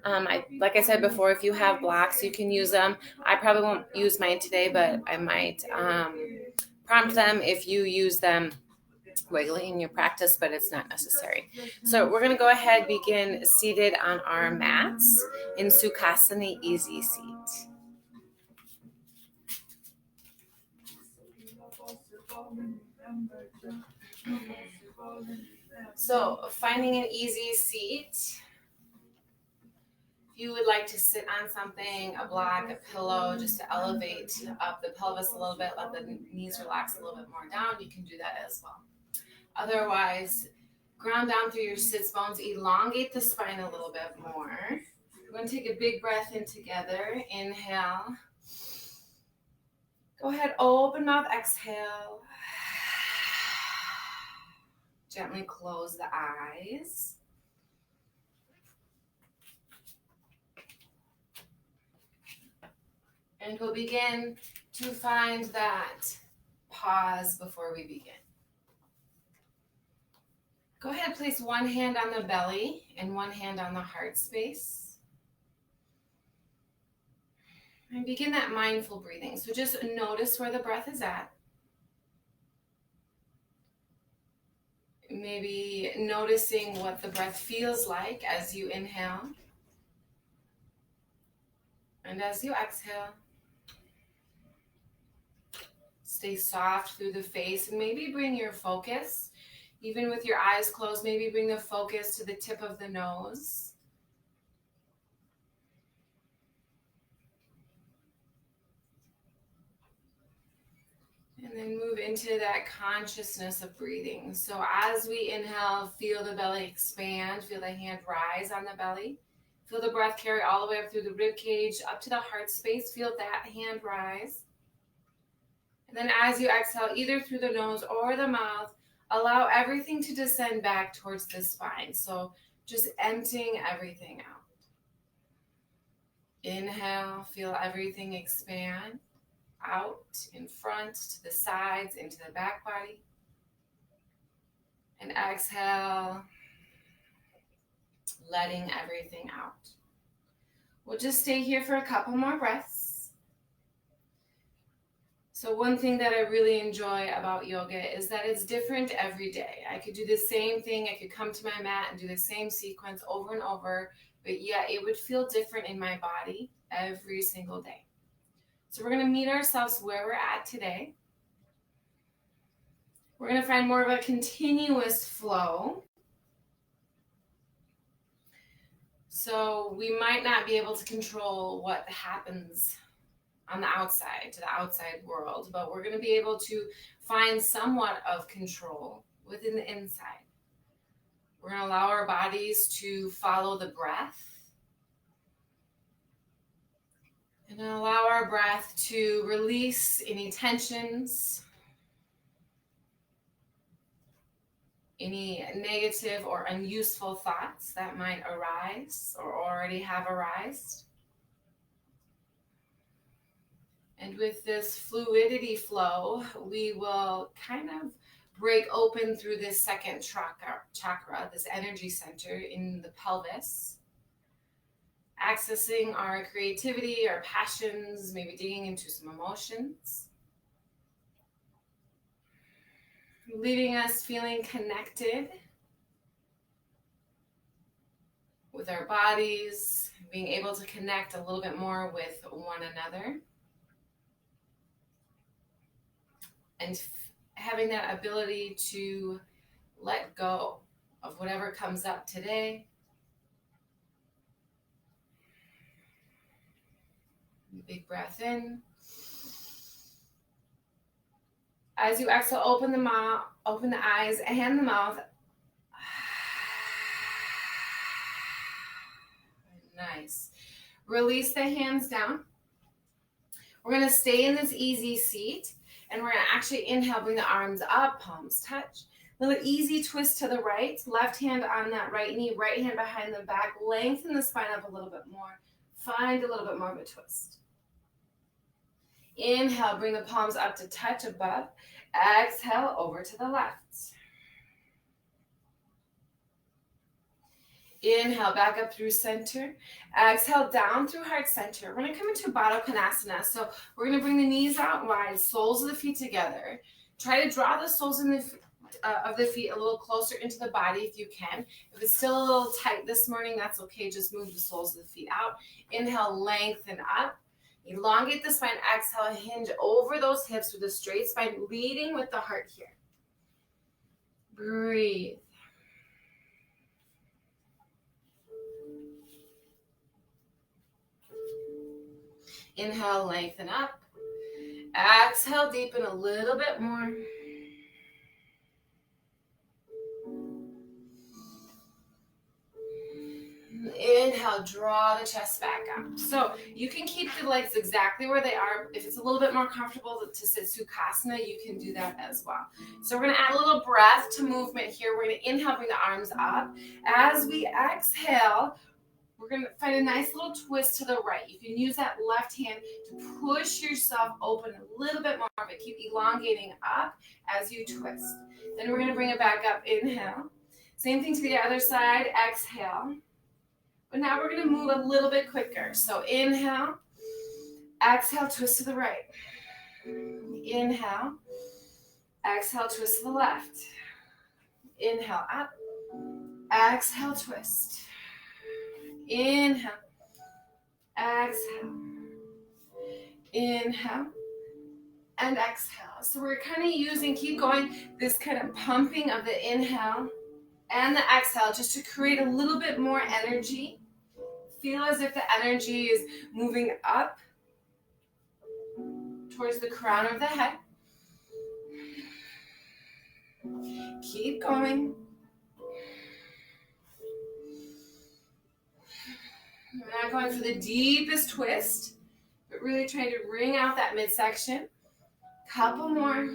Like I said before, if you have blocks, you can use them. I probably won't use mine today, but I might prompt them if you use them regularly in your practice, but it's not necessary. So we're going to go ahead, begin seated on our mats in Sukhasana Easy Seat. So finding an easy seat. If you would like to sit on something, a block, a pillow, just to elevate up the pelvis a little bit, let the knees relax a little bit more down, you can do that as well. Otherwise, ground down through your sits bones, elongate the spine a little bit more. We're going to take a big breath in together. Inhale. Go ahead, open mouth, exhale. Gently close the eyes. And we'll begin to find that pause before we begin. Go ahead, place one hand on the belly and one hand on the heart space. And begin that mindful breathing. So just notice where the breath is at. Maybe noticing what the breath feels like as you inhale. And as you exhale, stay soft through the face and maybe bring your focus, even with your eyes closed, maybe bring the focus to the tip of the nose. And then move into that consciousness of breathing. So as we inhale, feel the belly expand, feel the hand rise on the belly. Feel the breath carry all the way up through the rib cage, up to the heart space. Feel that hand rise. And then as you exhale, either through the nose or the mouth, allow everything to descend back towards the spine. So just emptying everything out. Inhale, feel everything expand. Out, in front, to the sides, into the back body. And exhale, letting everything out. We'll just stay here for a couple more breaths. So one thing that I really enjoy about yoga is that it's different every day. I could do the same thing. I could come to my mat and do the same sequence over and over, but yet it would feel different in my body every single day. So we're going to meet ourselves where we're at today. We're going to find more of a continuous flow. So we might not be able to control what happens on the outside, to the outside world, but we're going to be able to find somewhat of control within the inside. We're going to allow our bodies to follow the breath. And allow our breath to release any tensions, any negative or unuseful thoughts that might arise or already have arisen. And with this fluidity flow, we will kind of break open through this second chakra, this energy center in the pelvis. Accessing our creativity, our passions, maybe digging into some emotions. Leaving us feeling connected with our bodies, being able to connect a little bit more with one another. And having that ability to let go of whatever comes up today. Big breath in. As you exhale, open the mouth, open the eyes and the mouth. Nice. Release the hands down. We're going to stay in this easy seat, and we're going to actually inhale, bring the arms up, palms touch. Little easy twist to the right, left hand on that right knee, right hand behind the back. Lengthen the spine up a little bit more. Find a little bit more of a twist. Inhale, bring the palms up to touch above. Exhale, over to the left. Inhale, back up through center. Exhale, down through heart center. We're gonna come into Baddha Konasana. So we're gonna bring the knees out wide, soles of the feet together. Try to draw the soles of the feet a little closer into the body if you can. If it's still a little tight this morning, that's okay. Just move the soles of the feet out. Inhale, lengthen up. Elongate the spine. Exhale, hinge over those hips with a straight spine, leading with the heart here. Breathe. Inhale, lengthen up. Exhale, deepen a little bit more. Inhale, draw the chest back up. So you can keep the legs exactly where they are. If it's a little bit more comfortable to sit Sukhasana, you can do that as well. So we're going to add a little breath to movement here. We're going to inhale, bring the arms up. As we exhale, we're going to find a nice little twist to the right. You can use that left hand to push yourself open a little bit more, but keep elongating up as you twist. Then we're going to bring it back up. Inhale. Same thing to the other side. Exhale. But now we're going to move a little bit quicker. So inhale. Exhale, twist to the right. Inhale. Exhale, twist to the left. Inhale, up. Exhale, twist. Inhale, exhale, inhale, and exhale. So we're kind of using, keep going, this kind of pumping of the inhale and the exhale just to create a little bit more energy. Feel as if the energy is moving up towards the crown of the head. Keep going. We're not going for the deepest twist, but really trying to wring out that midsection. Couple more.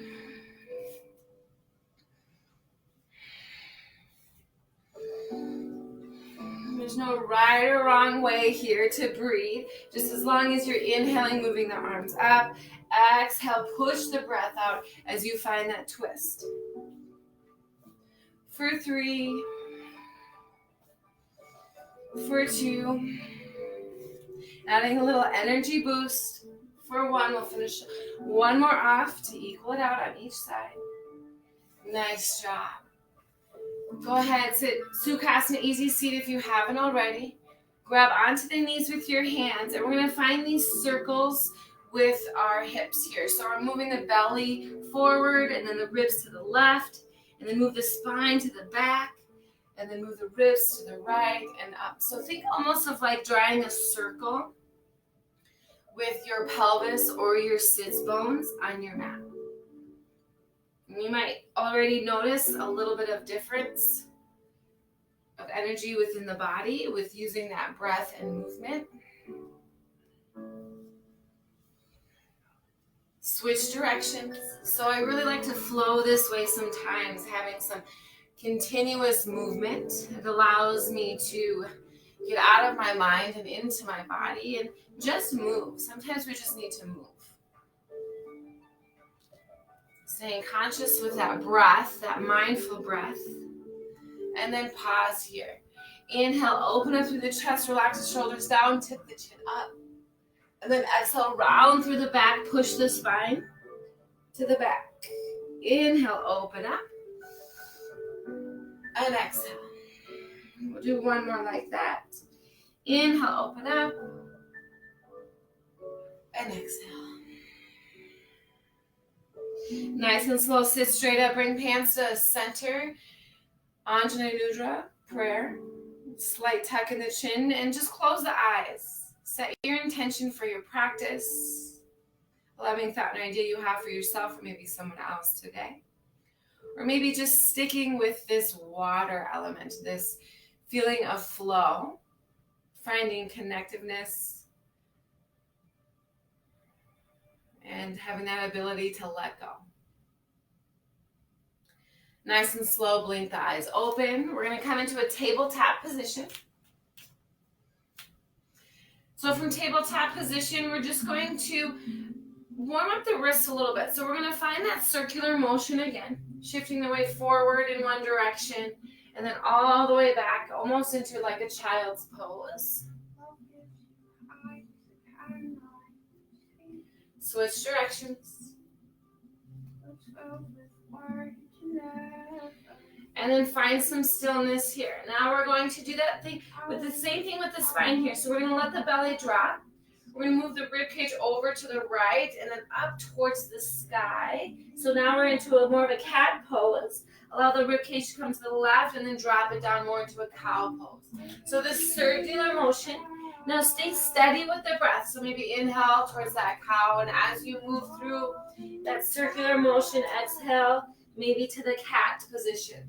There's no right or wrong way here to breathe. Just as long as you're inhaling, moving the arms up. Exhale, push the breath out as you find that twist. For 3. For 2. Adding a little energy boost. For 1, we'll finish one more off to equal it out on each side. Nice job. Go ahead, sit Sukhasana, easy seat if you haven't already. Grab onto the knees with your hands, and we're going to find these circles with our hips here. So we're moving the belly forward, and then the ribs to the left, and then move the spine to the back, and then move the ribs to the right and up. So think almost of like drawing a circle with your pelvis or your sits bones on your mat. You might already notice a little bit of difference of energy within the body with using that breath and movement. Switch directions. So I really like to flow this way sometimes, having some continuous movement. It allows me to get out of my mind and into my body and just move. Sometimes we just need to move. Staying conscious with that breath, that mindful breath. And then pause here. Inhale, open up through the chest, relax the shoulders down, tip the chin up. And then exhale, round through the back, push the spine to the back. Inhale, open up. And exhale. We'll do one more like that. Inhale, open up. And exhale. Nice and slow, sit straight up, bring hands to center. Anjana Mudra, prayer. Slight tuck in the chin and just close the eyes. Set your intention for your practice. A loving thought and idea you have for yourself or maybe someone else today. Or maybe just sticking with this water element, this feeling of flow, finding connectiveness, and having that ability to let go. Nice and slow, blink the eyes open. We're going to come into a tabletop position. So from tabletop position, we're just going to warm up the wrists a little bit. So we're going to find that circular motion again, shifting the weight forward in one direction And then all the way back, almost into like a child's pose. Switch directions. And then find some stillness here. Now we're going to do that thing with the same thing with the spine here. So we're going to let the belly drop. We're going to move the rib cage over to the right and then up towards the sky. So now we're into a more of a cat pose. Allow the rib cage to come to the left and then drop it down more into a cow pose. So this circular motion. Now stay steady with the breath. So maybe inhale towards that cow, and as you move through that circular motion, exhale maybe to the cat position.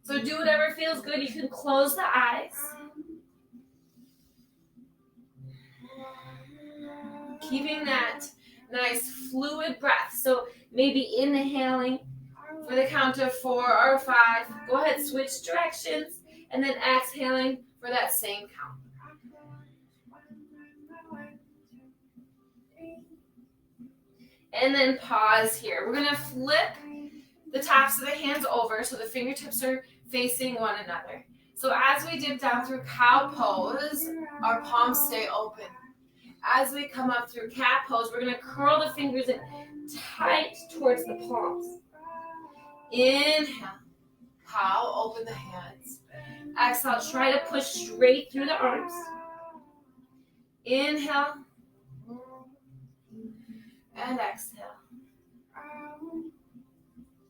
So do whatever feels good. You can close the eyes. Keeping that nice fluid breath. So maybe inhaling for the count of 4 or 5. Go ahead, switch directions, and then exhaling for that same count. And then pause here. We're going to flip the tops of the hands over so the fingertips are facing one another. So as we dip down through cow pose, our palms stay open. As we come up through cat pose, we're going to curl the fingers in tight towards the palms. Inhale, cow, open the hands. Exhale, try to push straight through the arms. Inhale, and exhale.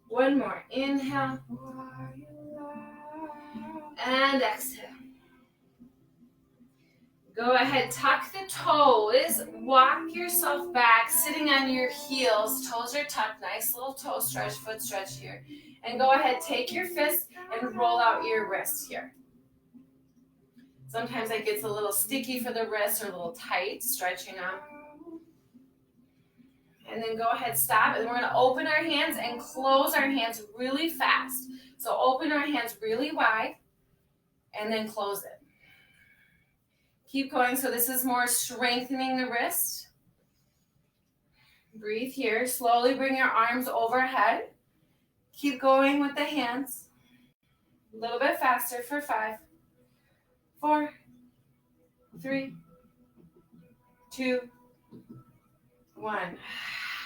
One more, inhale, and exhale. Go ahead, tuck the toes, walk yourself back, sitting on your heels, toes are tucked, nice little toe stretch, foot stretch here. And go ahead, take your fist and roll out your wrist here. Sometimes it gets a little sticky for the wrist or a little tight, stretching out. And then go ahead, stop, and we're gonna open our hands and close our hands really fast. So open our hands really wide, and then close it. Keep going, so this is more strengthening the wrist. Breathe here, slowly bring your arms overhead. Keep going with the hands. A little bit faster for 5, 4, 3, 2, 1.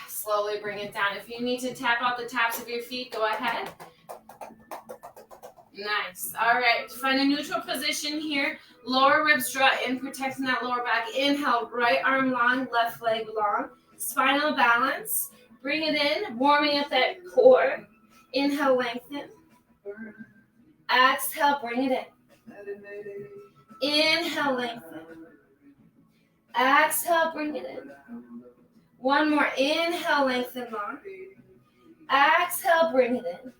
Slowly bring it down. If you need to tap out the tops of your feet, go ahead. Nice. All right, find a neutral position here. Lower ribs draw in, protecting that lower back. Inhale, right arm long, left leg long. Spinal balance. Bring it in, warming up that core. Inhale, lengthen. Exhale, bring it in. Inhale, lengthen. Exhale, bring it in. One more. Inhale, lengthen long. Exhale, bring it in.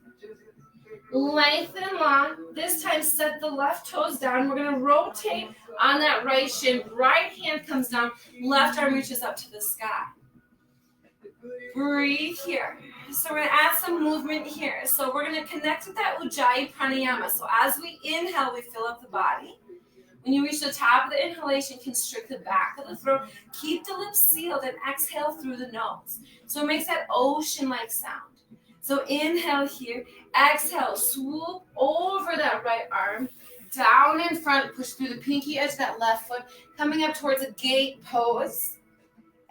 Lengthen long. This time, set the left toes down. We're going to rotate on that right shin. Right hand comes down. Left arm reaches up to the sky. Breathe here. So we're going to add some movement here. So we're going to connect with that Ujjayi Pranayama. So as we inhale, we fill up the body. When you reach the top of the inhalation, constrict the back of the throat. Keep the lips sealed and exhale through the nose. So it makes that ocean-like sound. So inhale here. Exhale, swoop over that right arm. Down in front, push through the pinky edge of that left foot. Coming up towards a gate pose.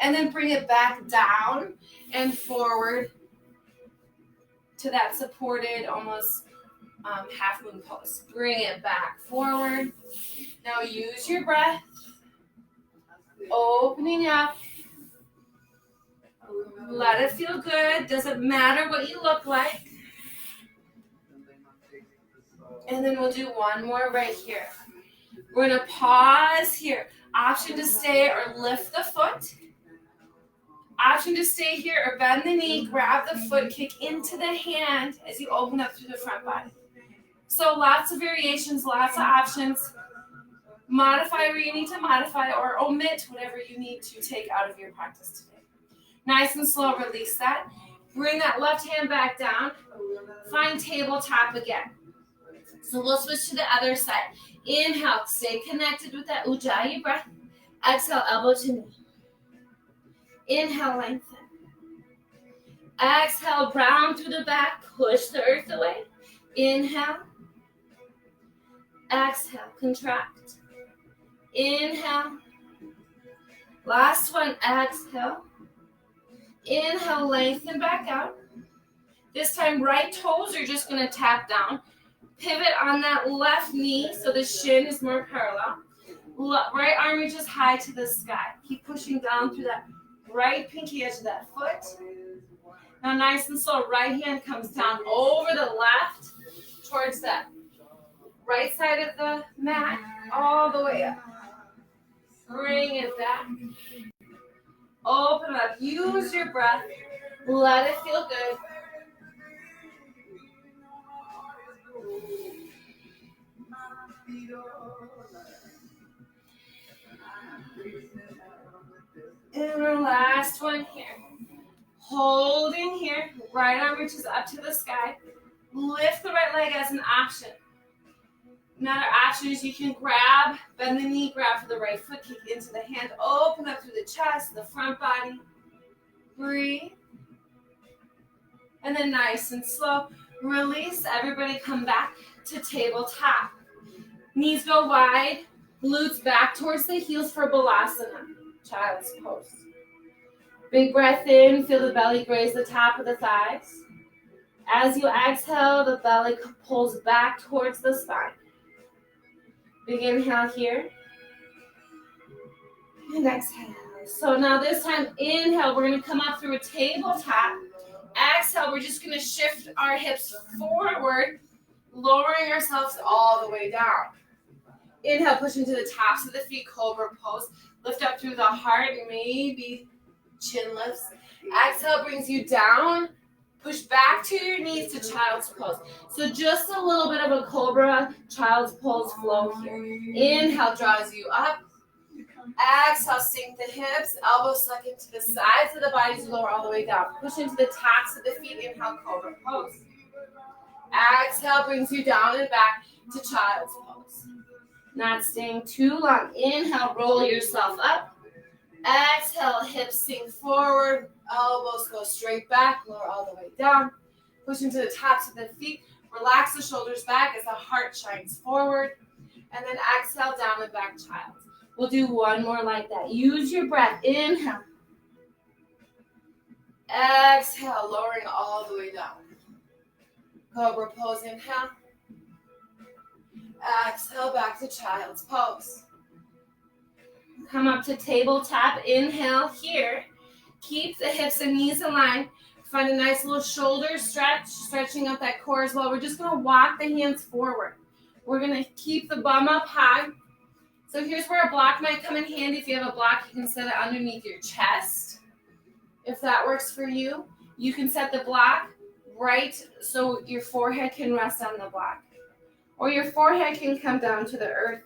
And then bring it back down and forward to that supported, almost half moon pose. Bring it back forward. Now use your breath. Opening up. Let it feel good. Doesn't matter what you look like. And then we'll do one more right here. We're going to pause here. Option to stay or lift the foot. Option to stay here or bend the knee, grab the foot, kick into the hand as you open up through the front body. So lots of variations, lots of options. Modify where you need to modify or omit whatever you need to take out of your practice today. Nice and slow, release that. Bring that left hand back down. Find tabletop again. So we'll switch to the other side. Inhale, stay connected with that Ujjayi breath. Exhale, elbow to knee. Inhale, lengthen. Exhale, round through the back. Push the earth away. Inhale. Exhale, contract. Inhale. Last one, exhale. Inhale, lengthen back out. This time, right toes are just going to tap down. Pivot on that left knee so the shin is more parallel. Right arm reaches high to the sky. Keep pushing down through that right pinky edge of that foot. Now nice and slow, right hand comes down over the left towards that right side of the mat, all the way up. Bring it back. Open up, use your breath. Let it feel good. And our last one here. Holding here, right arm reaches up to the sky. Lift the right leg as an option. Another option is you can grab, bend the knee, grab for the right foot, kick into the hand, open up through the chest, the front body. Breathe. And then nice and slow, release. Everybody come back to tabletop. Knees go wide, glutes back towards the heels for Balasana, child's pose. Big breath in, feel the belly graze the top of the thighs. As you exhale, the belly pulls back towards the spine. Big inhale here. And exhale. So now this time, inhale, we're going to come up through a tabletop. Exhale, we're just going to shift our hips forward, lowering ourselves all the way down. Inhale, push into the tops of the feet, cobra pose. Lift up through the heart, maybe chin lifts. Exhale brings you down. Push back to your knees to child's pose. So just a little bit of a cobra child's pose flow here. Inhale draws you up. Exhale, sink the hips. Elbows suck into the sides of the body as you lower all the way down. Push into the tops of the feet. Inhale, cobra pose. Exhale brings you down and back to child's pose. Not staying too long. Inhale, roll yourself up. Exhale, hips sink forward, elbows go straight back, lower all the way down. Push into the tops of the feet, relax the shoulders back as the heart shines forward. And then exhale, down and back, child. We'll do one more like that. Use your breath, inhale. Exhale, lowering all the way down. Cobra pose, inhale. Exhale, back to child's pose. Come up to tabletop, inhale here. Keep the hips and knees aligned. Find a nice little shoulder stretch, stretching up that core as well. We're just gonna walk the hands forward. We're gonna keep the bum up high. So here's where a block might come in handy. If you have a block, you can set it underneath your chest. If that works for you, you can set the block right so your forehead can rest on the block. Or your forehead can come down to the earth.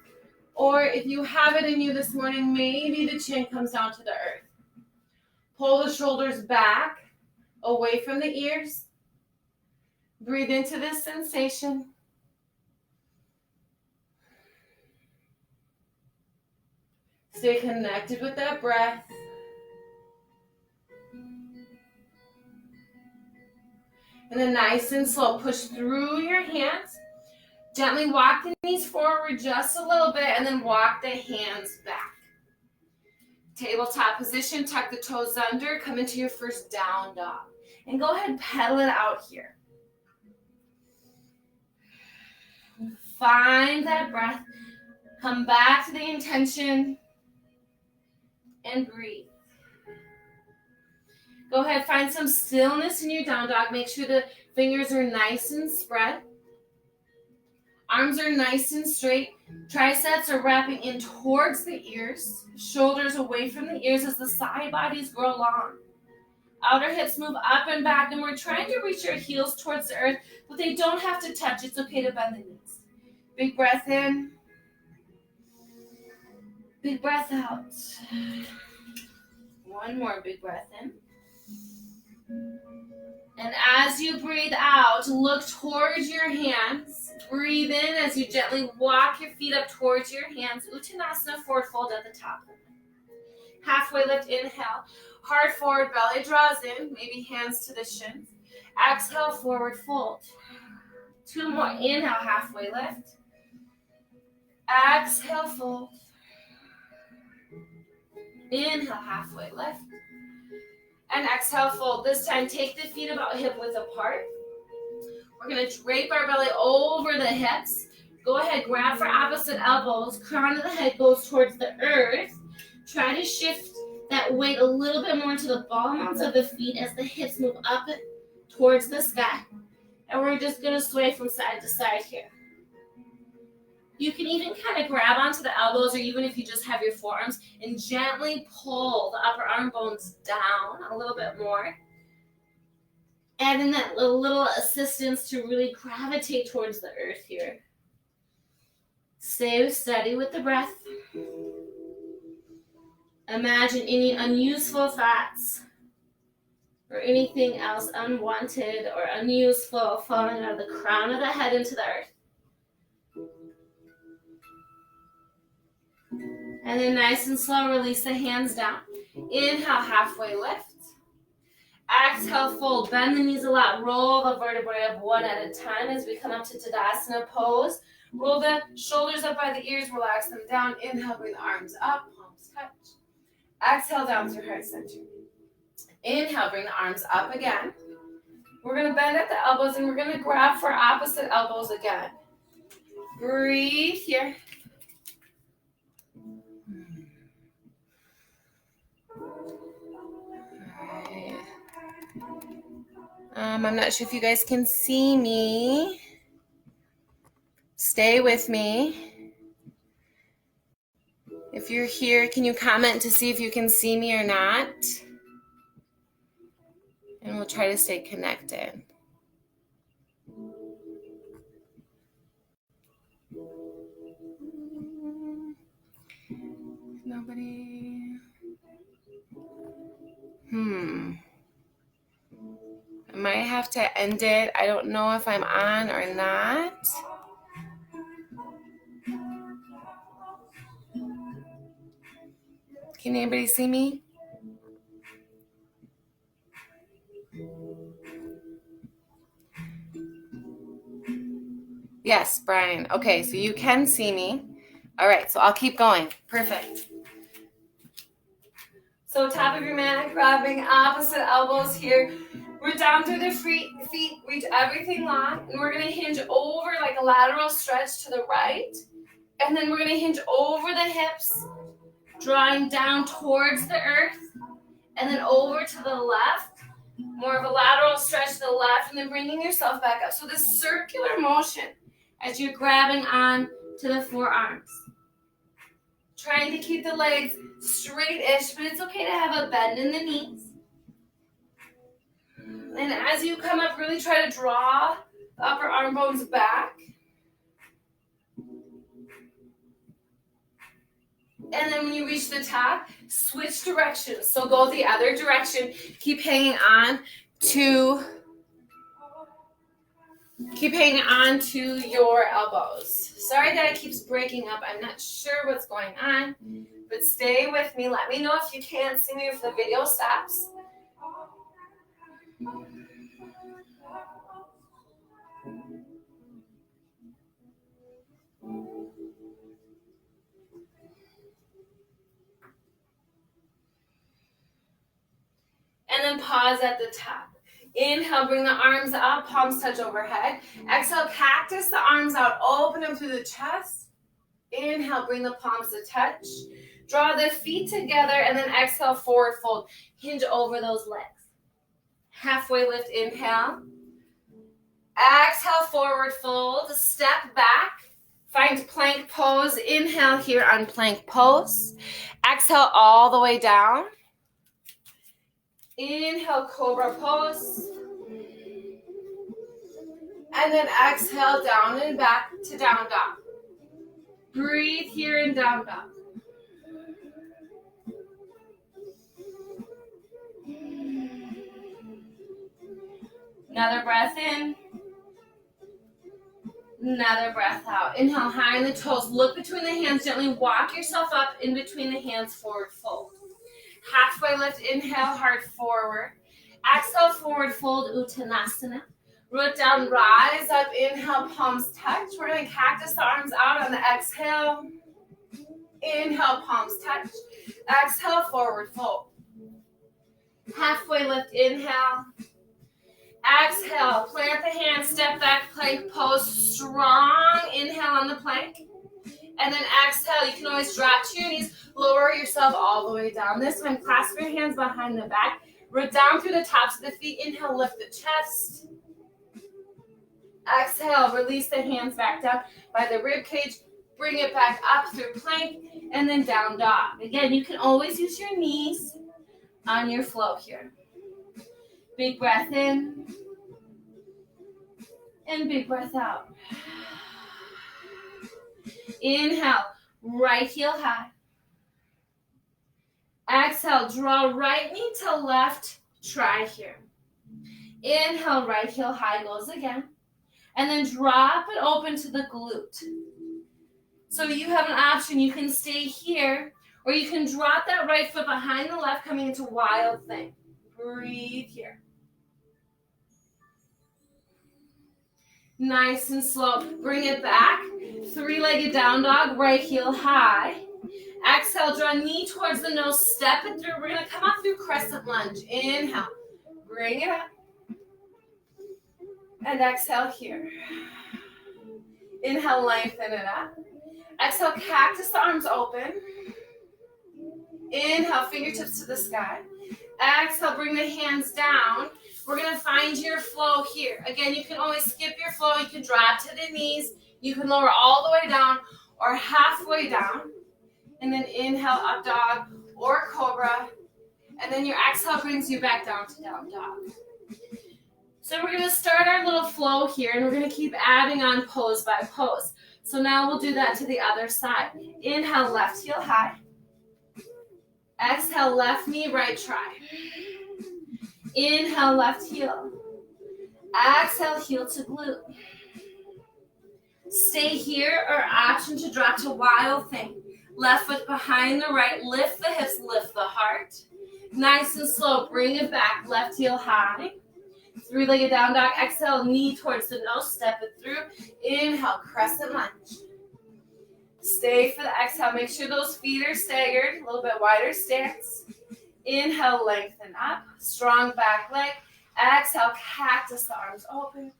Or if you have it in you this morning, maybe the chin comes down to the earth. Pull the shoulders back, away from the ears. Breathe into this sensation. Stay connected with that breath. And then nice and slow, push through your hands. Gently walk the knees forward just a little bit and then walk the hands back. Tabletop position, tuck the toes under, come into your first down dog. And go ahead and pedal it out here. Find that breath. Come back to the intention and breathe. Go ahead, find some stillness in your down dog. Make sure the fingers are nice and spread. Arms are nice and straight. Triceps are wrapping in towards the ears. Shoulders away from the ears as the side bodies grow long. Outer hips move up and back, and we're trying to reach our heels towards the earth, but they don't have to touch. It's okay to bend the knees. Big breath in. Big breath out. One more big breath in. And as you breathe out, look towards your hands. Breathe in as you gently walk your feet up towards your hands. Uttanasana, forward fold at the top. Halfway lift, inhale. Heart forward, belly draws in. Maybe hands to the shins. Exhale, forward fold. Two more. Inhale, halfway lift. Exhale, fold. Inhale, halfway lift. And exhale, fold. This time, take the feet about hip width apart. We're going to drape our belly over the hips. Go ahead, grab for opposite elbows. Crown of the head goes towards the earth. Try to shift that weight a little bit more to the ball mounts of the feet as the hips move up towards the sky. And we're just going to sway from side to side here. You can even kind of grab onto the elbows, or even if you just have your forearms, and gently pull the upper arm bones down a little bit more. Adding that little assistance to really gravitate towards the earth here. Stay steady with the breath. Imagine any unuseful thoughts or anything else unwanted or unuseful falling out of the crown of the head into the earth. And then nice and slow, release the hands down. Inhale, halfway lift. Exhale, fold. Bend the knees a lot. Roll the vertebrae up one at a time as we come up to Tadasana pose. Roll the shoulders up by the ears. Relax them down. Inhale, bring the arms up. Palms touch. Exhale, down through heart center. Inhale, bring the arms up again. We're going to bend at the elbows and we're going to grab for opposite elbows again. Breathe here. I'm not sure if you guys can see me. Stay with me. If you're here, can you comment to see if you can see me or not? And we'll try to stay connected. Nobody. I might have to end it. I don't know if I'm on or not. Can anybody see me? Yes, Brian. Okay, so you can see me. All right, so I'll keep going. Perfect. So top of your mat, grabbing opposite elbows here. We're down through the feet, reach everything long, and we're going to hinge over like a lateral stretch to the right. And then we're going to hinge over the hips, drawing down towards the earth, and then over to the left. More of a lateral stretch to the left, and then bringing yourself back up. So this circular motion as you're grabbing on to the forearms. Trying to keep the legs straight-ish, but it's okay to have a bend in the knees. And as you come up, really try to draw the upper arm bones back. And then when you reach the top, switch directions. So go the other direction. Keep hanging on to your elbows. Sorry that it keeps breaking up. I'm not sure what's going on, but stay with me. Let me know if you can't see me, if the video stops. And then pause at the top. Inhale, bring the arms up, palms touch overhead. Exhale, cactus the arms out, open them through the chest. Inhale, bring the palms to touch. Draw the feet together, and then exhale, forward fold. Hinge over those legs. Halfway lift, inhale. Exhale, forward fold. Step back. Find plank pose. Inhale here on plank pose. Exhale all the way down. Inhale, cobra pose. And then exhale, down and back to down dog. Breathe here in down dog. Another breath in. Another breath out. Inhale, high in the toes. Look between the hands. Gently walk yourself up in between the hands, forward fold. Halfway lift, inhale, heart forward. Exhale, forward fold, Uttanasana. Root down, rise up, inhale, palms touch. We're going to cactus the arms out on the exhale. Inhale, palms touch. Exhale, forward fold. Halfway lift, inhale. Exhale, plant the hands, step back, plank pose, strong inhale on the plank. And then exhale, you can always drop to your knees, lower yourself all the way down. This time, clasp your hands behind the back, root down through the tops of the feet. Inhale, lift the chest. Exhale, release the hands back down by the rib cage. Bring it back up through plank and then down dog. Again, you can always use your knees on your flow here. Big breath in and big breath out. Inhale, right heel high. Exhale, draw right knee to left, try here. Inhale, right heel high goes again. And then drop it open to the glute. So you have an option, you can stay here, or you can drop that right foot behind the left, coming into wild thing. Breathe here. Nice and slow. Bring it back. Three-legged down dog, right heel high. Exhale, draw knee towards the nose, step it through. We're going to come up through crescent lunge. Inhale. Bring it up. And exhale here. Inhale, lengthen it up. Exhale, cactus the arms open. Inhale, fingertips to the sky. Exhale, bring the hands down. We're going to find your flow here. Again, you can always skip your flow. You can drop to the knees. You can lower all the way down or halfway down. And then inhale, up dog or cobra. And then your exhale brings you back down to down dog. So we're going to start our little flow here, and we're going to keep adding on pose by pose. So now we'll do that to the other side. Inhale, left heel high. Exhale, left knee, right try. Inhale, left heel. Exhale, heel to glute. Stay here or option to drop to wild thing. Left foot behind the right. Lift the hips, lift the heart. Nice and slow. Bring it back. Left heel high. Three-legged down dog. Exhale, knee towards the nose. Step it through. Inhale, crescent lunge. Stay for the exhale. Make sure those feet are staggered. A little bit wider stance. Inhale, lengthen up. Strong back leg. Exhale, cactus the arms open.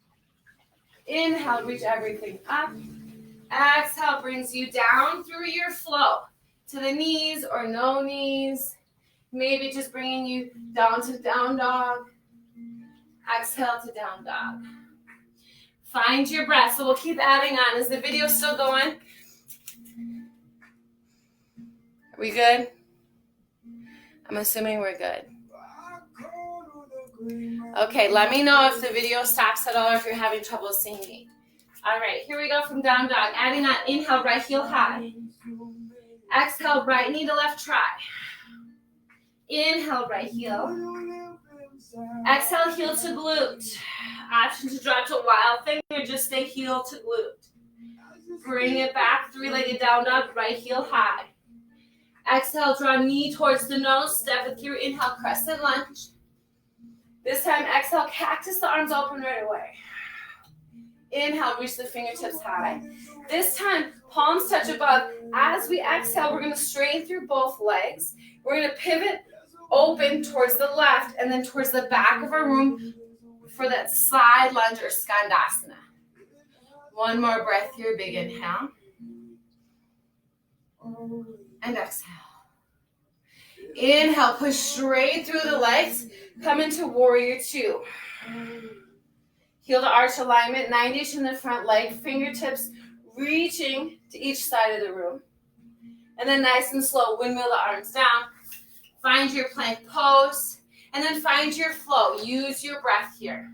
Inhale, reach everything up. Exhale brings you down through your flow to the knees or no knees. Maybe just bringing you down to down dog. Exhale to down dog. Find your breath. So we'll keep adding on. Is the video still going? Are we good? I'm assuming we're good. Okay, let me know if the video stops at all or if you're having trouble seeing me. All right, here we go from down dog. Adding on, inhale, right heel high. Exhale, right knee to left try. Inhale, right heel. Exhale, heel to glute. Option to drop to wild thing or just stay heel to glute. Bring it back, three-legged down dog, right heel high. Exhale, draw knee towards the nose, step it through. Inhale, crescent lunge. This time, exhale, cactus the arms open right away. Inhale, reach the fingertips high. This time, palms touch above. As we exhale, we're going to strain through both legs. We're going to pivot open towards the left and then towards the back of our room for that side lunge or skandasana. One more breath here, big inhale. And exhale. Inhale, push straight through the legs. Come into warrior two. Heel to arch alignment, 90-ish in the front leg, fingertips reaching to each side of the room. And then nice and slow, windmill the arms down. Find your plank pose, and then find your flow. Use your breath here.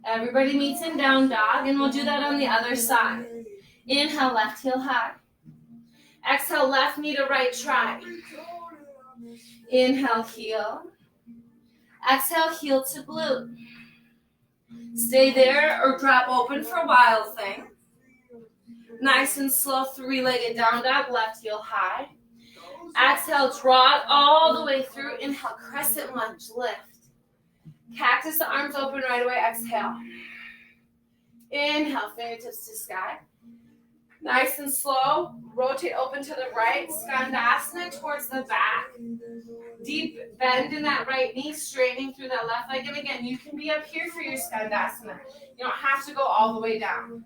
Everybody meets in down dog, and we'll do that on the other side. Inhale, left heel high. Exhale, left knee to right try. Inhale, heel. Exhale, heel to glute. Stay there or drop open for wild thing. Nice and slow, three-legged down dog, left heel high. Exhale, draw it all the way through. Inhale, crescent lunge, lift. Cactus the arms open right away. Exhale. Inhale, fingertips to sky. Nice and slow. Rotate open to the right. Skandasana towards the back. Deep bend in that right knee, straightening through that left leg. And again, you can be up here for your Skandasana. You don't have to go all the way down.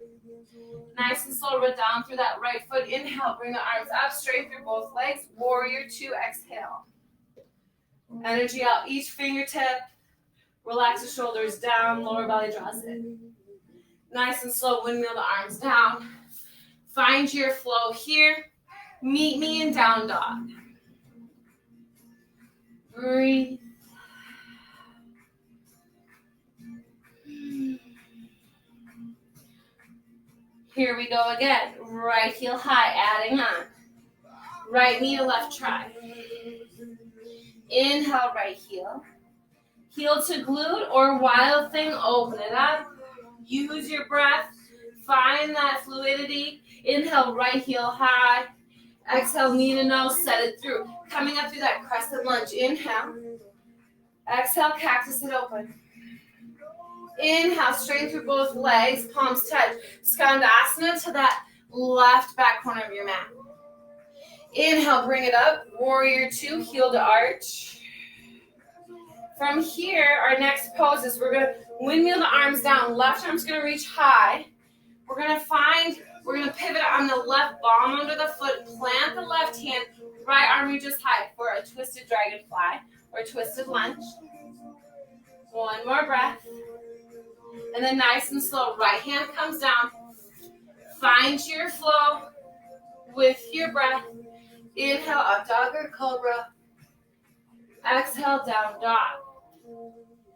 Nice and slow, root down through that right foot. Inhale, bring the arms up, straight through both legs. Warrior two, exhale. Energy out each fingertip. Relax the shoulders down, lower belly draws in. Nice and slow, windmill the arms down. Find your flow here. Meet me in down dog. Breathe. Here we go again. Right heel high, adding on. Right knee to left tri. Inhale, right heel. Heel to glute or wild thing, open it up. Use your breath. Find that fluidity. Inhale, right heel high. Exhale, knee to nose, set it through. Coming up through that crescent lunge. Inhale. Exhale, cactus it open. Inhale, straighten through both legs, palms touch. Skandasana to that left back corner of your mat. Inhale, bring it up. Warrior two, heel to arch. From here, our next pose is we're going to windmill the arms down. Left arm's going to reach high. We're going to pivot on the left palm under the foot, plant the left hand, right arm reaches high for a twisted dragonfly or twisted lunge. One more breath. And then nice and slow, right hand comes down. Find your flow with your breath. Inhale, up dog or cobra. Exhale, down dog.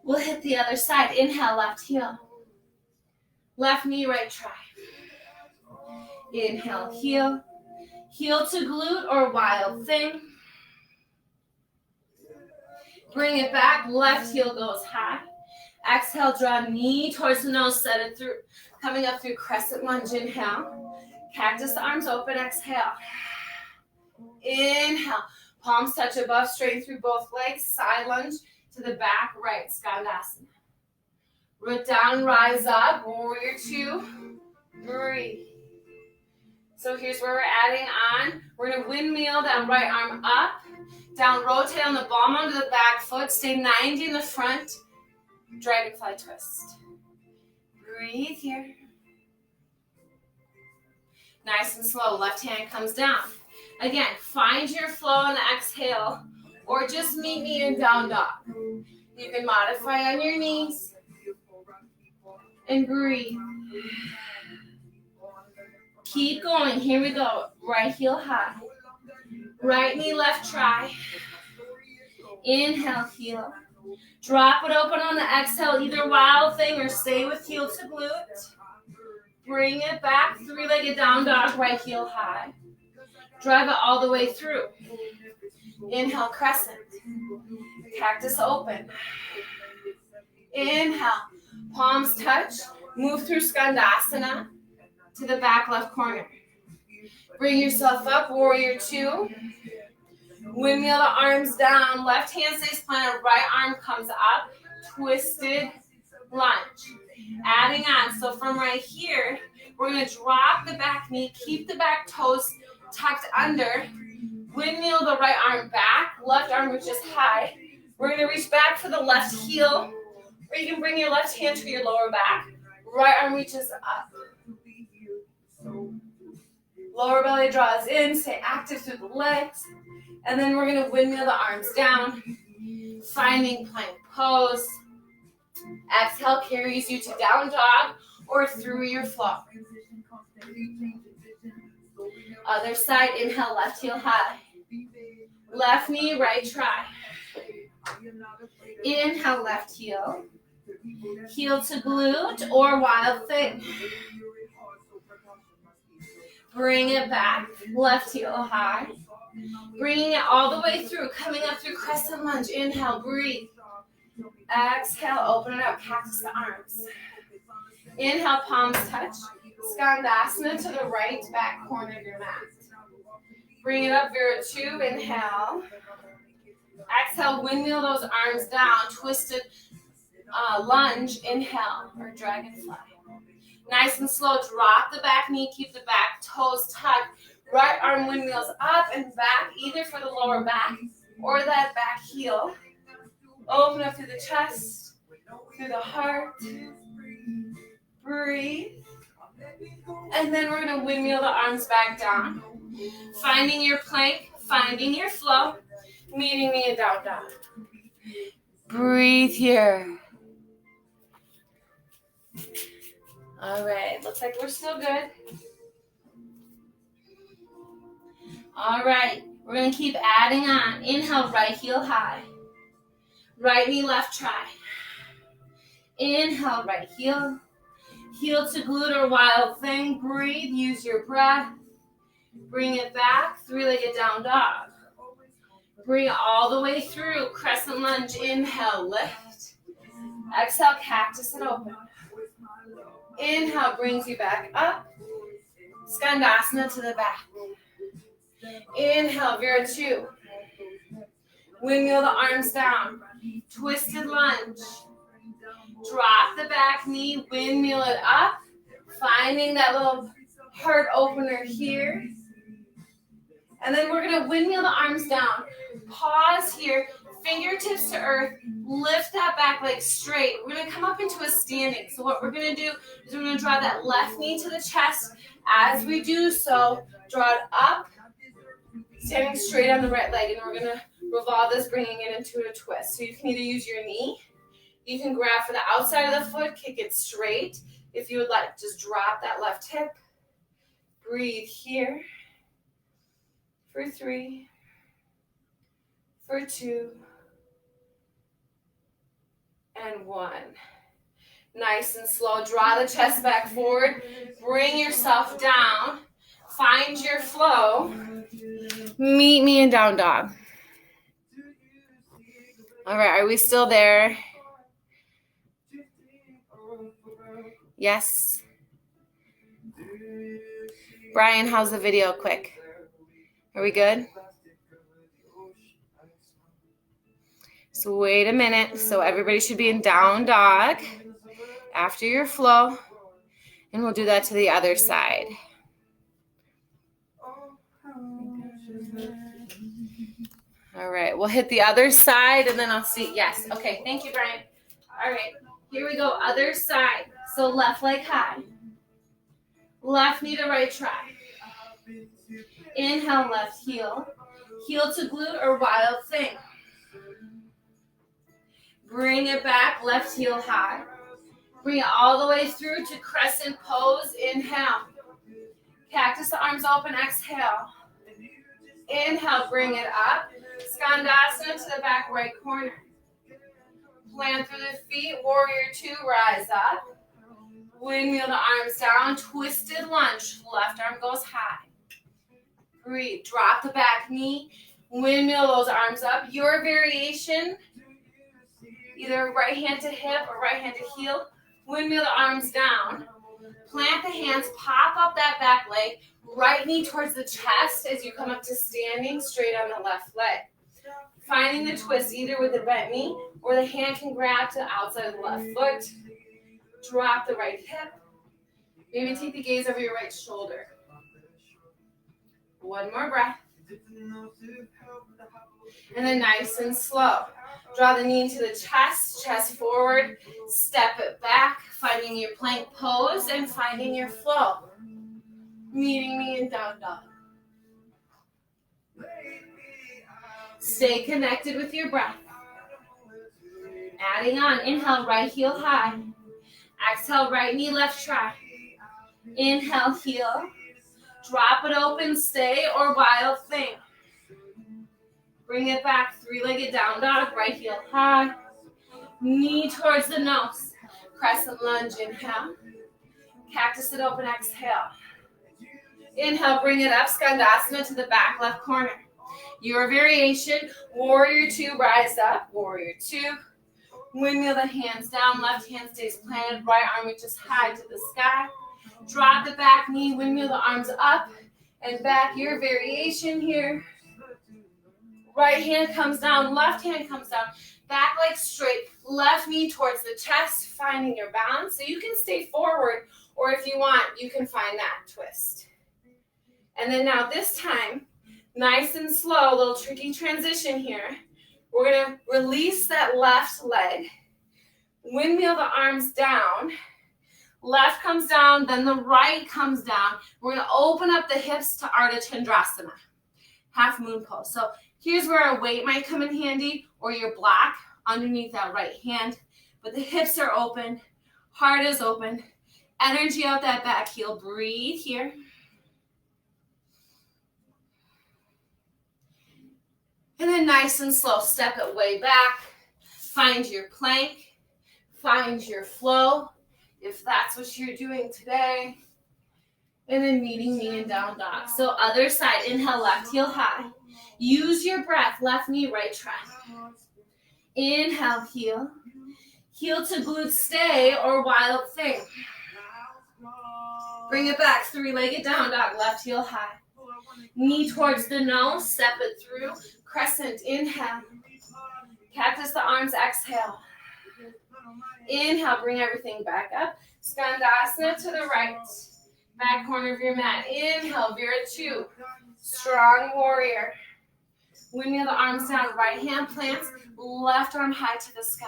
We'll hit the other side. Inhale, left heel. Left knee, right tri. Inhale, heel. Heel to glute or wild thing. Bring it back. Left heel goes high. Exhale, draw knee towards the nose, set it through. Coming up through crescent lunge, inhale. Cactus the arms open, exhale. Inhale. Palms touch above, straighten through both legs. Side lunge to the back, right, Skandasana. Root down, rise up, warrior two. Breathe. So here's where we're adding on. We're going to windmill that right arm up. Down, rotate on the ball onto the back foot. Stay 90 in the front. Dragonfly twist. Breathe here. Nice and slow. Left hand comes down. Again, find your flow on the exhale or just meet me in down dog. You can modify on your knees and breathe. Keep going. Here we go. Right heel high. Right knee, left tri. Inhale, heel. Drop it open on the exhale, either wild thing or stay with heel to glute. Bring it back, three-legged down dog, right heel high. Drive it all the way through. Inhale, crescent. Cactus open. Inhale, palms touch. Move through Skandasana to the back left corner. Bring yourself up, warrior two. Windmill the arms down. Left hand stays planted, right arm comes up. Twisted lunge. Adding on, so from right here, we're going to drop the back knee, keep the back toes tucked under. Windmill the right arm back, left arm reaches high. We're going to reach back for the left heel, or you can bring your left hand to your lower back. Right arm reaches up. Lower belly draws in, stay active through the legs. And then we're going to windmill the arms down, finding plank pose. Exhale carries you to down dog or through your flow. Other side, inhale, left heel high. Left knee, right tri. Inhale, left heel. Heel to glute or wild thing. Bring it back, left heel high. Bringing it all the way through, coming up through crescent lunge. Inhale, breathe. Exhale, open it up, cactus the arms. Inhale, palms touch. Skandasana to the right back corner of your mat. Bring it up, Vira two, inhale. Exhale, windmill those arms down, twisted lunge, inhale, or dragonfly. Nice and slow, drop the back knee, keep the back toes tucked. Right arm windmills up and back, either for the lower back or that back heel. Open up through the chest, through the heart. Breathe. And then we're going to windmill the arms back down. Finding your plank, finding your flow, meeting me in down dog. Breathe here. All right, looks like we're still good. All right, we're going to keep adding on. Inhale, right heel high. Right knee, left try. Inhale, right heel. Heel to glute or wild thing. Breathe, use your breath. Bring it back, three-legged down dog. Bring it all the way through. Crescent lunge, inhale, lift. Exhale, cactus and open. Inhale brings you back up. Skandasana to the back. Inhale, Vira 2. Windmill the arms down. Twisted lunge. Drop the back knee, windmill it up. Finding that little heart opener here. And then we're going to windmill the arms down. Pause here. Fingertips to earth. Lift that back leg straight. We're going to come up into a standing. So what we're going to do is we're going to draw that left knee to the chest. As we do so, draw it up. Standing straight on the right leg. And we're going to revolve this, bringing it into a twist. So you can either use your knee. You can grab for the outside of the foot. Kick it straight. If you would like, just drop that left hip. Breathe here. For 3, for 2, and 1. Nice and slow. Draw the chest back forward. Bring yourself down. Find your flow. Meet me in down dog. All right, are we still there? Yes. Brian, how's the video? Quick. Are we good? So wait a minute. So everybody should be in down dog after your flow. And we'll do that to the other side. All right, we'll hit the other side and then I'll see. Yes, okay, thank you, Brian. All right, here we go, other side. So left leg high. Left knee to right try. Inhale, left heel. Heel to glute or wild thing. Bring it back, left heel high. Bring it all the way through to crescent pose. Inhale. Cactus the arms open, exhale. Inhale, bring it up. Skandasana to the back right corner. Plant through the feet, warrior 2, rise up. Windmill the arms down, twisted lunge. Left arm goes high. Breathe, drop the back knee, windmill those arms up. Your variation, either right hand to hip or right hand to heel. Windmill the arms down. Plant the hands, pop up that back leg. Right knee towards the chest as you come up to standing straight on the left leg. Finding the twist either with the bent knee or the hand can grab to the outside of the left foot. Drop the right hip. Maybe take the gaze over your right shoulder. One more breath. And then nice and slow. Draw the knee into the chest, chest forward, step it back, finding your plank pose and finding your flow. Meeting me in down dog. Stay connected with your breath. Adding on, inhale, right heel high. Exhale, right knee, left try. Inhale, heel. Drop it open, stay or wild thing. Bring it back, three-legged down dog, right heel high. Knee towards the nose. Crescent lunge, inhale. Cactus it open, exhale. Inhale, bring it up, Skandasana to the back left corner. Your variation, warrior 2, rise up, warrior 2. Windmill the hands down, left hand stays planted, right arm reaches high to the sky. Drop the back knee, windmill the arms up and back. Your variation here. Right hand comes down, left hand comes down. Back leg straight, left knee towards the chest, finding your balance. So you can stay forward, or if you want, you can find that twist. And then now this time, nice and slow, a little tricky transition here. We're gonna release that left leg, windmill the arms down, left comes down, then the right comes down. We're gonna open up the hips to Ardha Chandrasana, half moon pose. So here's where a weight might come in handy, or your block underneath that right hand. But the hips are open, heart is open, energy out that back heel. Breathe here. And then nice and slow, step it way back. Find your plank, find your flow, if that's what you're doing today. And then meeting me in down dog. So other side, inhale, left heel high. Use your breath, left knee, right tri. Inhale, heel. Heel to glute stay or wild thing. Bring it back, three-legged down dog, left heel high. Knee towards the nose, step it through. Crescent, inhale. Cactus the arms, exhale. Inhale, bring everything back up. Skandasana to the right. Back corner of your mat. Inhale, Vira-2. Strong warrior. Windmill the arms down, right hand plants, left arm high to the sky.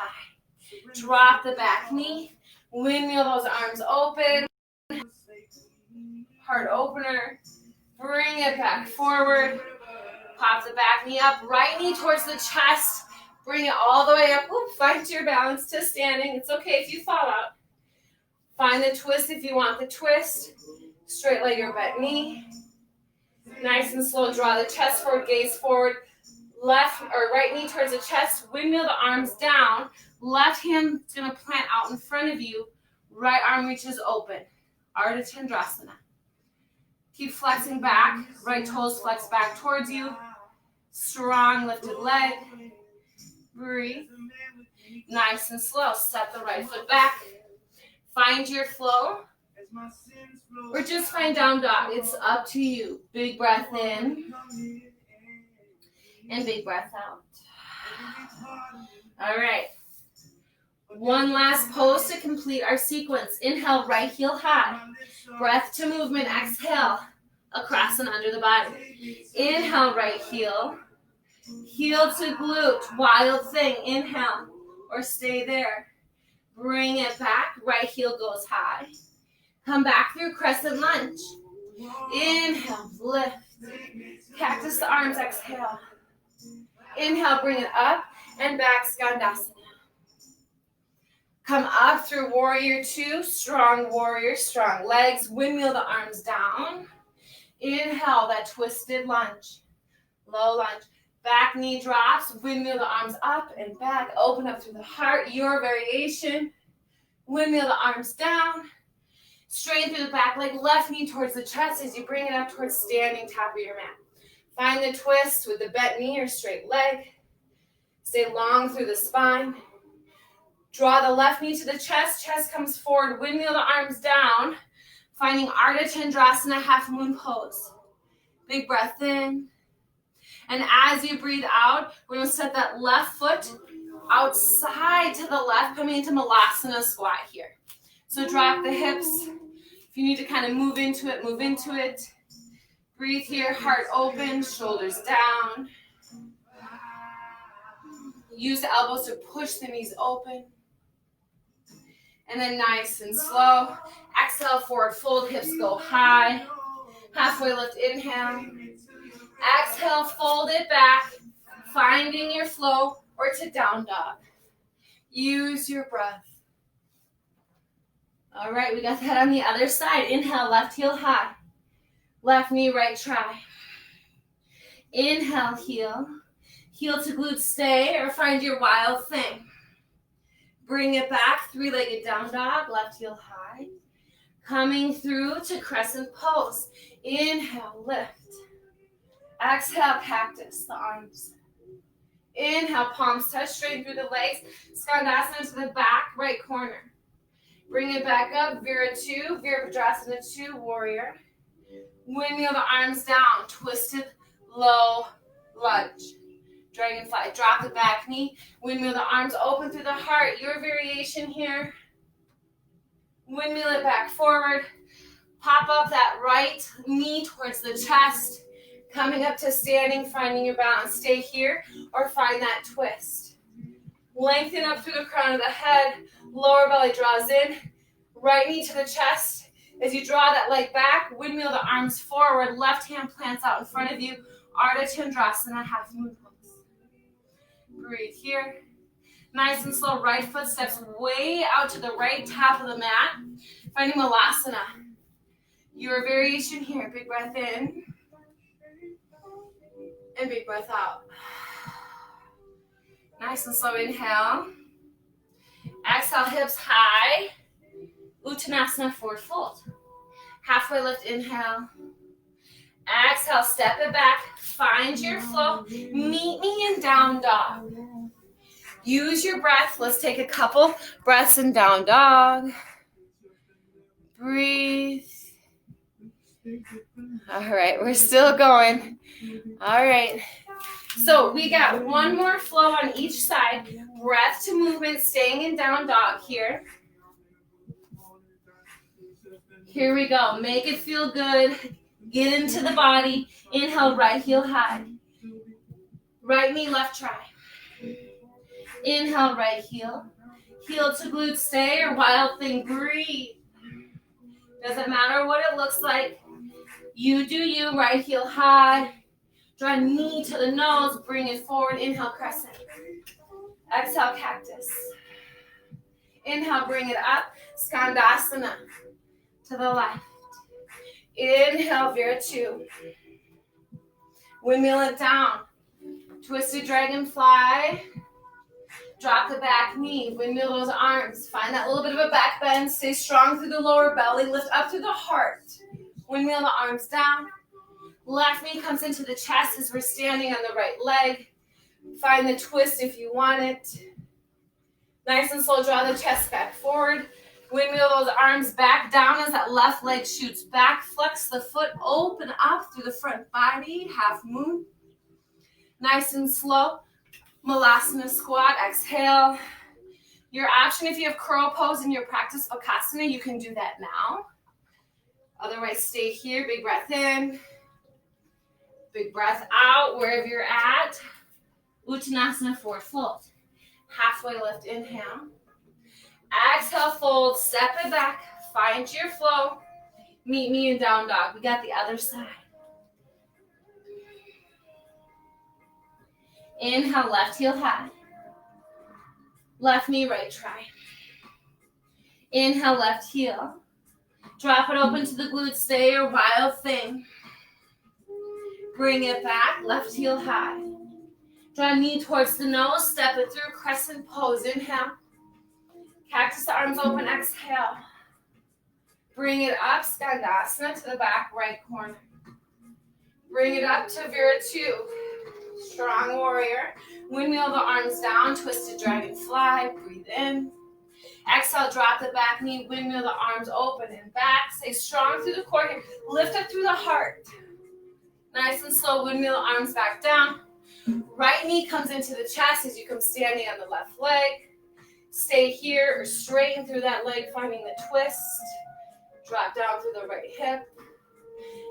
Drop the back knee. Windmill those arms open. Heart opener. Bring it back forward. Pop the back knee up. Right knee towards the chest. Bring it all the way up. Oop, find your balance to standing. It's okay if you fall out. Find the twist if you want the twist. Straight leg or bent knee. Nice and slow. Draw the chest forward, gaze forward. Left or right knee towards the chest. Windmill the arms down. Left hand is going to plant out in front of you. Right arm reaches open. Ardha Chandrasana. Keep flexing back. Right toes flex back towards you. Strong lifted leg. Breathe. Nice and slow. Step the right foot back. Find your flow. Or just find down dog. It's up to you. Big breath in. And big breath out. All right. One last pose to complete our sequence. Inhale, right heel high. Breath to movement. Exhale. Across and under the body. Inhale, right heel. Heel to glute. Wild thing. Inhale. Or stay there. Bring it back. Right heel goes high. Come back through crescent lunge. Inhale, lift. Cactus the arms, exhale. Inhale, bring it up and back, Skandasana. Come up through warrior 2, strong warrior, strong legs. Windmill the arms down. Inhale, that twisted lunge. Low lunge. Back knee drops. Windmill the arms up and back. Open up through the heart, your variation. Windmill the arms down. Straighten through the back leg, left knee towards the chest as you bring it up towards standing top of your mat. Find the twist with the bent knee or straight leg. Stay long through the spine. Draw the left knee to the chest. Chest comes forward. Windmill the arms down. Finding Ardha Chandrasana, half moon pose. Big breath in. And as you breathe out, we're going to set that left foot outside to the left, coming into Malasana squat here. So drop the hips. If you need to kind of move into it, move into it. Breathe here, heart open, shoulders down. Use the elbows to push the knees open. And then nice and slow. Exhale, forward fold, hips go high. Halfway lift, inhale. Exhale, fold it back. Finding your flow or to down dog. Use your breath. All right, we got that on the other side. Inhale, left heel high. Left knee, right tri. Inhale, heel. Heel to glute stay or find your wild thing. Bring it back, three-legged down dog, left heel high. Coming through to crescent pose. Inhale, lift. Exhale, cactus, the arms. Inhale, palms touch straight through the legs. Skandasana to the back, right corner. Bring it back up, Vira-2, Virabhadrasana 2, warrior. Windmill the arms down, twisted low lunge. Dragonfly, drop the back knee, windmill the arms open through the heart, your variation here. Windmill it back forward, pop up that right knee towards the chest, coming up to standing, finding your balance, stay here, or find that twist. Lengthen up through the crown of the head, lower belly draws in, right knee to the chest. As you draw that leg back, windmill the arms forward, left hand plants out in front of you, Ardha Chandrasana, half moon pose. Breathe here. Nice and slow, right foot steps way out to the right top of the mat, finding Malasana. Your variation here, big breath in, and big breath out. Nice and slow, inhale. Exhale, hips high. Uttanasana, forward fold. Halfway lift, inhale. Exhale, step it back. Find your flow. Meet me in down dog. Use your breath. Let's take a couple breaths in down dog. Breathe. All right, we're still going. All right. So we got one more flow on each side. Breath to movement, staying in down dog here. Here we go. Make it feel good. Get into the body. Inhale, right heel high. Right knee, left try. Inhale, right heel. Heel to glute, stay or wild thing, breathe. Doesn't matter what it looks like. You do you, right heel high. Draw knee to the nose, bring it forward. Inhale, crescent. Exhale, cactus. Inhale, bring it up. Skandasana to the left. Inhale, Viratu. Windmill it down. Twisted dragonfly. Drop the back knee. Windmill those arms. Find that little bit of a back bend. Stay strong through the lower belly. Lift up through the heart. Windmill the arms down. Left knee comes into the chest as we're standing on the right leg. Find the twist if you want it. Nice and slow, draw the chest back forward. Windmill those arms back down as that left leg shoots back. Flex the foot, open up through the front body, half moon. Nice and slow. Malasana squat, exhale. Your option, if you have curl pose in your practice Bakasana, you can do that now. Otherwise, stay here, big breath in. Big breath out, wherever you're at. Uttanasana, forward fold. Halfway lift, inhale. Exhale, fold, step it back. Find your flow. Meet me in down dog. We got the other side. Inhale, left heel high. Left knee, right try. Inhale, left heel. Drop it open to the glutes, stay your wild thing. Bring it back, left heel high. Draw knee towards the nose, step it through, crescent pose, inhale. Cactus arms open, exhale. Bring it up, Skandasana to the back right corner. Bring it up to Viratu. Strong warrior. Windmill the arms down, twisted dragonfly, breathe in. Exhale, drop the back knee, windmill the arms open and back. Stay strong through the core here. Lift up through the heart. Nice and slow, windmill arms back down. Right knee comes into the chest as you come standing on the left leg. Stay here or straighten through that leg, finding the twist. Drop down through the right hip.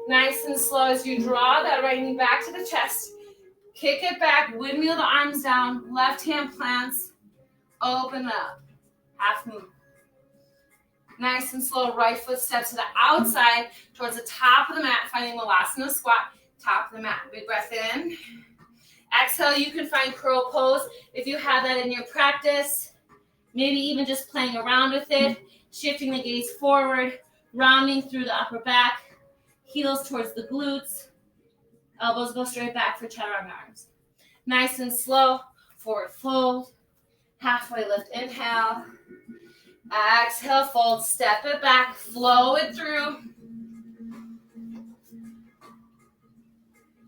Nice and slow as you draw that right knee back to the chest. Kick it back, windmill the arms down, left hand plants, open up, half moon. Nice and slow, right foot steps to the outside towards the top of the mat, finding Malasana squat, top of the mat. Big breath in. Exhale, you can find curl pose if you have that in your practice. Maybe even just playing around with it, shifting the gaze forward, rounding through the upper back, heels towards the glutes. Elbows go straight back for chaturanga arms. Nice and slow, forward fold. Halfway lift, inhale. Exhale, fold, step it back, flow it through.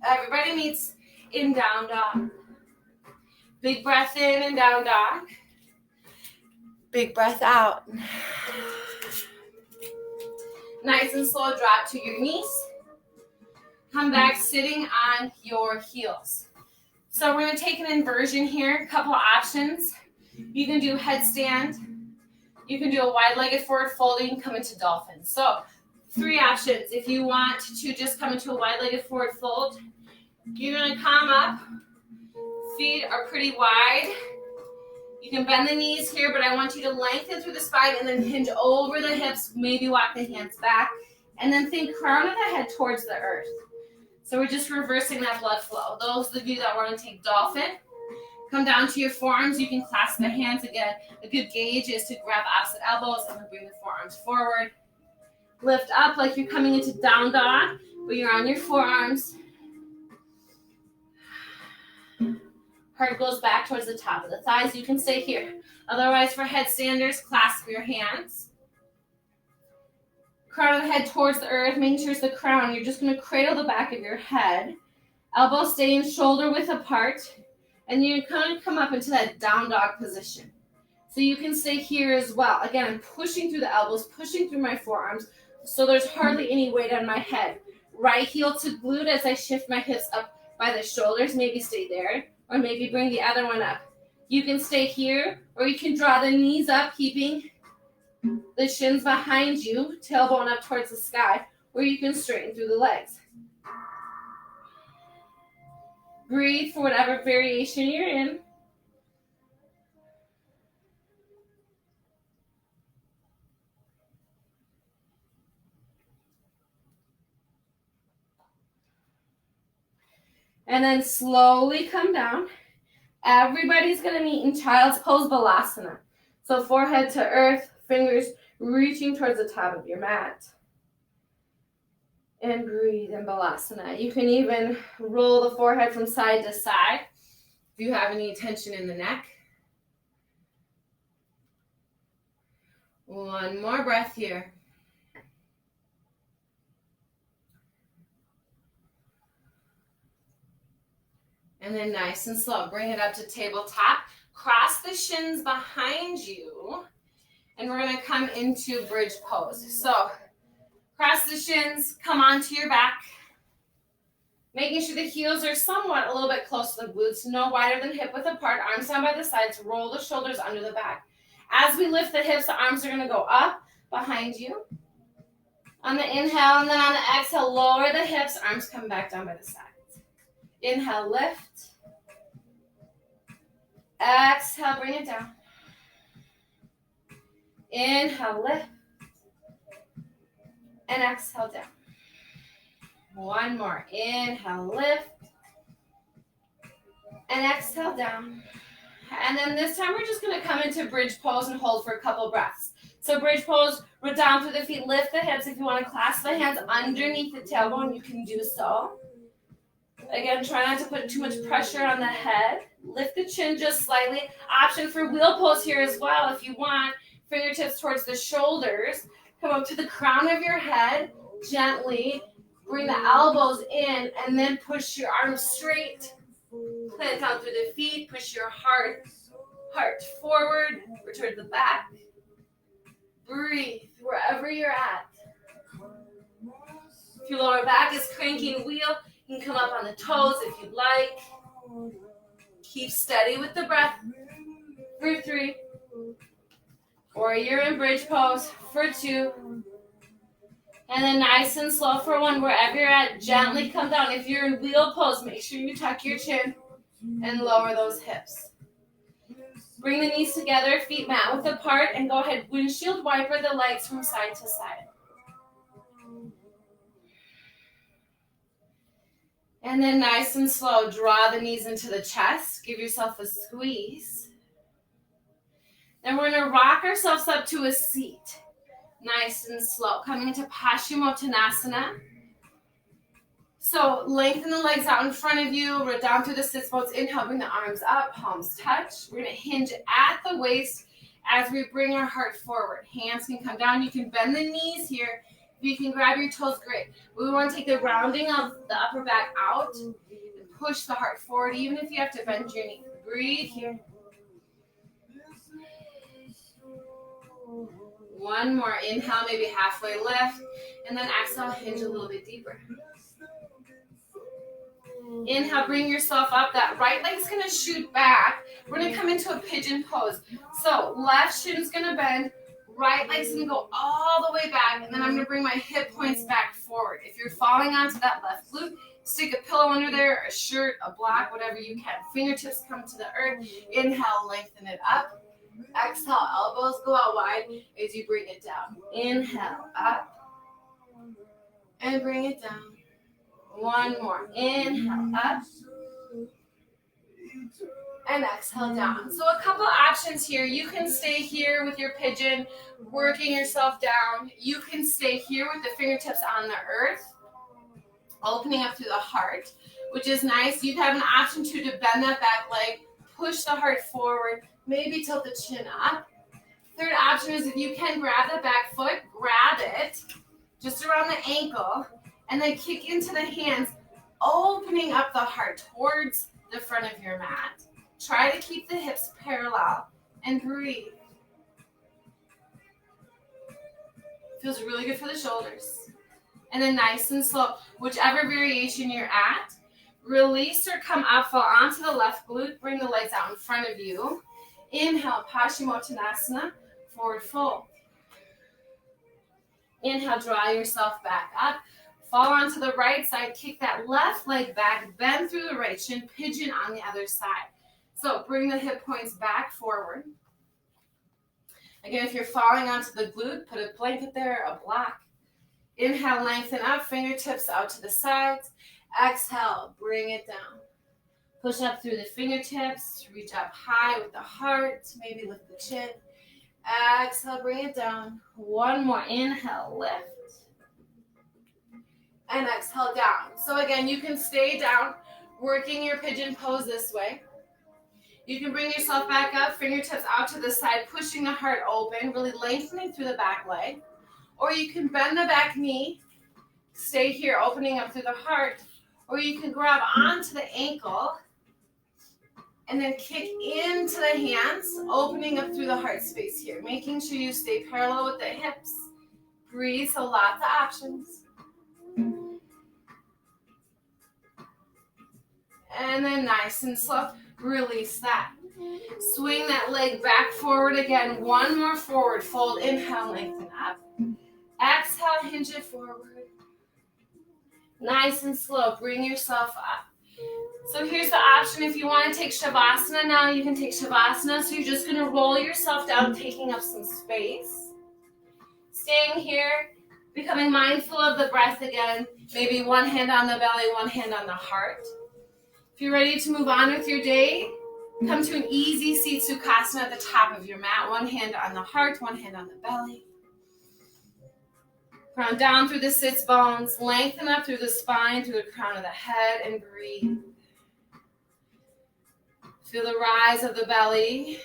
Everybody meets in down dog. Big breath in and down dog. Big breath out. Nice and slow, drop to your knees. Come back sitting on your heels. So we're going to take an inversion here, a couple options. You can do headstand. You can do a wide-legged forward fold. You can come into dolphin. So 3 options. If you want to just come into a wide-legged forward fold, you're going to come up. Feet are pretty wide. You can bend the knees here, but I want you to lengthen through the spine and then hinge over the hips. Maybe walk the hands back. And then think crown of the head towards the earth. So we're just reversing that blood flow. Those of you that want to take dolphin, come down to your forearms. You can clasp the hands again. A good gauge is to grab opposite elbows and then bring the forearms forward. Lift up like you're coming into down dog, but you're on your forearms. Heart goes back towards the top of the thighs. You can stay here. Otherwise, for headstanders, clasp your hands. Crown of the head towards the earth, making sure it's the crown. You're just going to cradle the back of your head. Elbows staying shoulder width apart. And you're going to come up into that down dog position. So you can stay here as well. Again, I'm pushing through the elbows, pushing through my forearms, so there's hardly any weight on my head. Right heel to glute as I shift my hips up by the shoulders. Maybe stay there, or maybe bring the other one up. You can stay here, or you can draw the knees up, keeping the shins behind you, tailbone up towards the sky, or you can straighten through the legs. Breathe for whatever variation you're in. And then slowly come down. Everybody's going to meet in child's pose balasana. So forehead to earth, fingers reaching towards the top of your mat. And breathe in balasana. You can even roll the forehead from side to side if you have any tension in the neck. One more breath here. And then nice and slow, bring it up to tabletop. Cross the shins behind you. And we're going to come into bridge pose. So cross the shins, come onto your back. Making sure the heels are somewhat a little bit close to the glutes, no wider than hip width apart. Arms down by the sides, roll the shoulders under the back. As we lift the hips, the arms are going to go up behind you. On the inhale, and then on the exhale, lower the hips, arms come back down by the sides. Inhale, lift. Exhale, bring it down. Inhale, lift. And exhale, down. One more. Inhale, lift. And exhale, down. And then this time we're just going to come into bridge pose and hold for a couple breaths. So bridge pose, root down through the feet, lift the hips. If you want to clasp the hands underneath the tailbone, you can do so. Again, try not to put too much pressure on the head. Lift the chin just slightly. Option for wheel pose here as well if you want. Fingertips towards the shoulders. Come up to the crown of your head. Gently bring the elbows in and then push your arms straight. Plant down through the feet. Push your heart forward or toward the back. Breathe wherever you're at. If your lower back is cranking, wheel. You can come up on the toes if you'd like. Keep steady with the breath for 3. Or you're in bridge pose for 2. And then nice and slow for 1. Wherever you're at, gently come down. If you're in wheel pose, make sure you tuck your chin and lower those hips. Bring the knees together, feet mat width apart, and go ahead, windshield wiper the legs from side to side. And then nice and slow, draw the knees into the chest. Give yourself a squeeze. Then we're going to rock ourselves up to a seat. Nice and slow. Coming into Paschimottanasana. So lengthen the legs out in front of you. Root down through the sits bones. Inhale, bring the arms up. Palms touch. We're going to hinge at the waist as we bring our heart forward. Hands can come down. You can bend the knees here. If you can grab your toes, great. We want to take the rounding of the upper back out and push the heart forward, even if you have to bend your knee. Breathe here. One more. Inhale, maybe halfway lift. And then exhale, hinge a little bit deeper. Inhale, bring yourself up. That right leg's gonna shoot back. We're gonna come into a pigeon pose. So left shin's gonna bend, right leg's gonna go all the way back, and then I'm gonna bring my hip points back forward. If you're falling onto that left glute, stick a pillow under there, a shirt, a block, whatever you can. Fingertips come to the earth. Inhale, lengthen it up. Exhale, elbows go out wide as you bring it down. Inhale, up. And bring it down. One more. Inhale, up. And exhale, down. So a couple options here. You can stay here with your pigeon, working yourself down. You can stay here with the fingertips on the earth, opening up through the heart, which is nice. You'd have an option to bend that back leg, push the heart forward, maybe tilt the chin up. Third option is if you can grab the back foot, grab it just around the ankle, and then kick into the hands, opening up the heart towards the front of your mat. Try to keep the hips parallel and breathe. Feels really good for the shoulders. And then nice and slow, whichever variation you're at, release or come up, fall onto the left glute, bring the legs out in front of you. Inhale, Paschimottanasana, forward fold. Inhale, draw yourself back up. Fall onto the right side, kick that left leg back, bend through the right shin, pigeon on the other side. So bring the hip points back forward. Again, if you're falling onto the glute, put a blanket there, a block. Inhale, lengthen up, fingertips out to the sides. Exhale, bring it down. Push up through the fingertips, reach up high with the heart, maybe lift the chin. Exhale, bring it down. One more, inhale, lift. And exhale, down. So again, you can stay down, working your pigeon pose this way. You can bring yourself back up, fingertips out to the side, pushing the heart open, really lengthening through the back leg. Or you can bend the back knee, stay here, opening up through the heart. Or you can grab onto the ankle and then kick into the hands, opening up through the heart space here, making sure you stay parallel with the hips. Breathe, so lots of options. And then nice and slow, release that. Swing that leg back forward again. One more forward fold. Inhale, lengthen up. Exhale, hinge it forward. Nice and slow, bring yourself up. So here's the option. If you want to take Shavasana now, you can take Shavasana. So you're just going to roll yourself down, taking up some space. Staying here, becoming mindful of the breath again. Maybe one hand on the belly, one hand on the heart. If you're ready to move on with your day, come to an easy seat Sukhasana at the top of your mat. One hand on the heart, one hand on the belly. Ground down through the sits bones, lengthen up through the spine, through the crown of the head, and breathe. Feel the rise of the belly,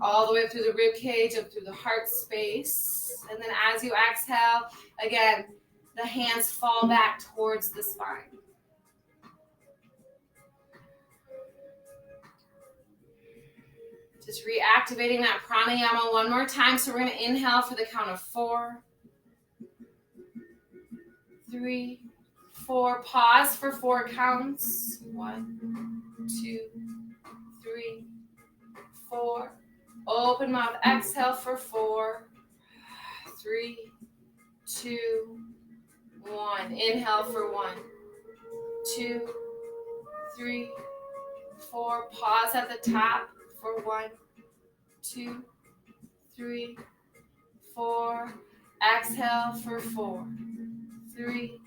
all the way up through the rib cage, up through the heart space. And then as you exhale, again, the hands fall back towards the spine. Just reactivating that pranayama one more time. So we're going to inhale for the count of 4, 3, 4. Pause for 4 counts. 1, 2, 3, 4. Open mouth. Exhale for 4, 3, 2, 1. Inhale for 1, 2, 3, 4. Pause at the top for 1, 2, 3, 4. Exhale for 4, 3,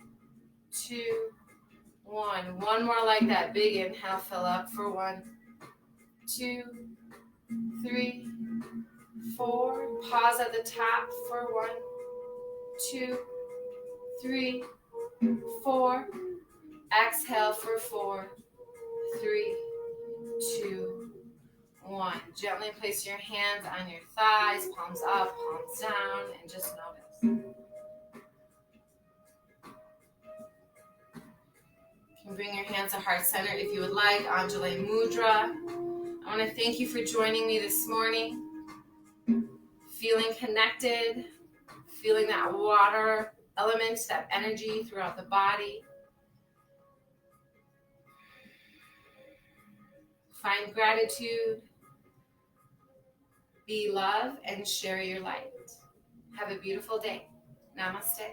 2, 1. One more like that. Big inhale. Fill up for 1, 2, 3, 4. Pause at the top for 1, 2, 3, 4. Exhale for 4, 3, 2, 1. Gently place your hands on your thighs, palms up, palms down, and just notice. You can bring your hands to heart center if you would like, Anjali Mudra. I want to thank you for joining me this morning. Feeling connected, feeling that water element, that energy throughout the body. Find gratitude, be love, and share your light. Have a beautiful day. Namaste.